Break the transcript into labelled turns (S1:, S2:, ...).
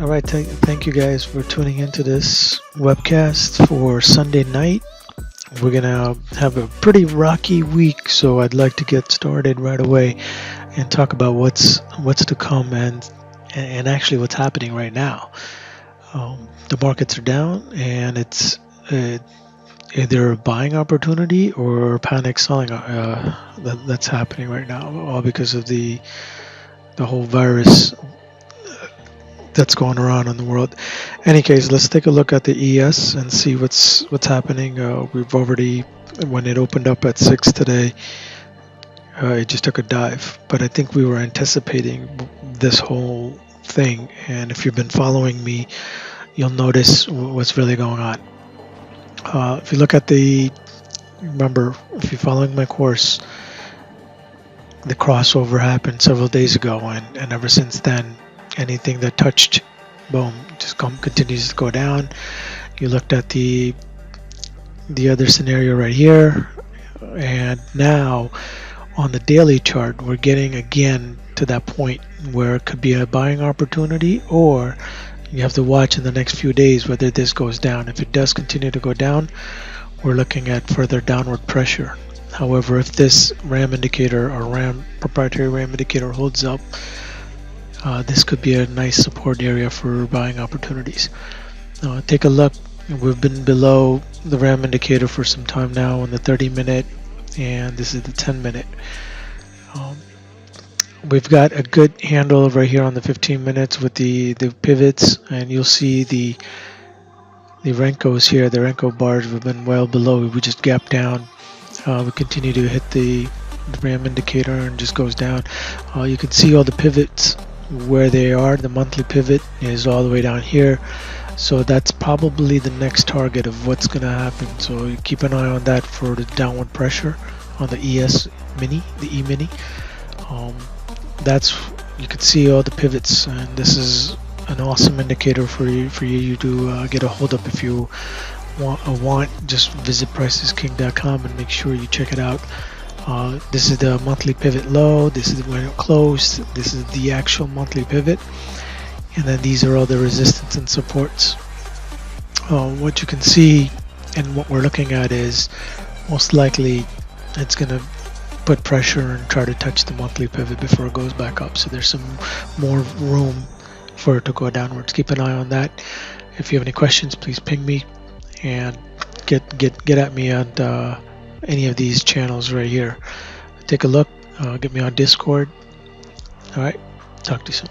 S1: All right, thank you guys for tuning into this webcast for Sunday night. We're gonna have a pretty rocky week, so I'd like to get started right away and talk about what's to come and actually what's happening right now. The markets are down, and it's either a buying opportunity or panic selling that's happening right now, all because of the whole virus that's going around in the world. Any case, let's take a look at the ES and see what's happening. We've already, when it opened up at 6 today, it just took a dive. But I think we were anticipating this whole thing. And if you've been following me, you'll notice what's really going on. If you look at remember, if you're following my course, the crossover happened several days ago, and ever since then, anything that touched, boom, just continues to go down. You looked at the other scenario right here, and now on the daily chart, we're getting again to that point where it could be a buying opportunity, or you have to watch in the next few days whether this goes down. If it does continue to go down, we're looking at further downward pressure. However, if this RAM indicator or proprietary RAM indicator holds up, this could be a nice support area for buying opportunities. Take a look. We've been below the RAM indicator for some time now on the 30-minute, and this is the 10-minute. We've got a good handle right here on the 15 minutes with the pivots, and you'll see the Renkos here. The Renko bars have been well below. We just gapped down. We continue to hit the RAM indicator and just goes down. You can see all the pivots where they are. The monthly pivot is all the way down here, so that's probably the next target of what's going to happen. So you keep an eye on that for the downward pressure on the ES mini, the E mini. That's, you can see all the pivots, and this is an awesome indicator for you to get a hold of. If you want, just visit PriceIsKing.com and make sure you check it out. This is the monthly pivot low, this is when it closed, this is the actual monthly pivot, and then these are all the resistance and supports. What you can see and what we're looking at is most likely it's going to put pressure and try to touch the monthly pivot before it goes back up, so there's some more room for it to go downwards. Keep an eye on that. If you have any questions, please ping me and get at me on any of these channels right here. Take a look. Get me on Discord. All right, talk to you soon.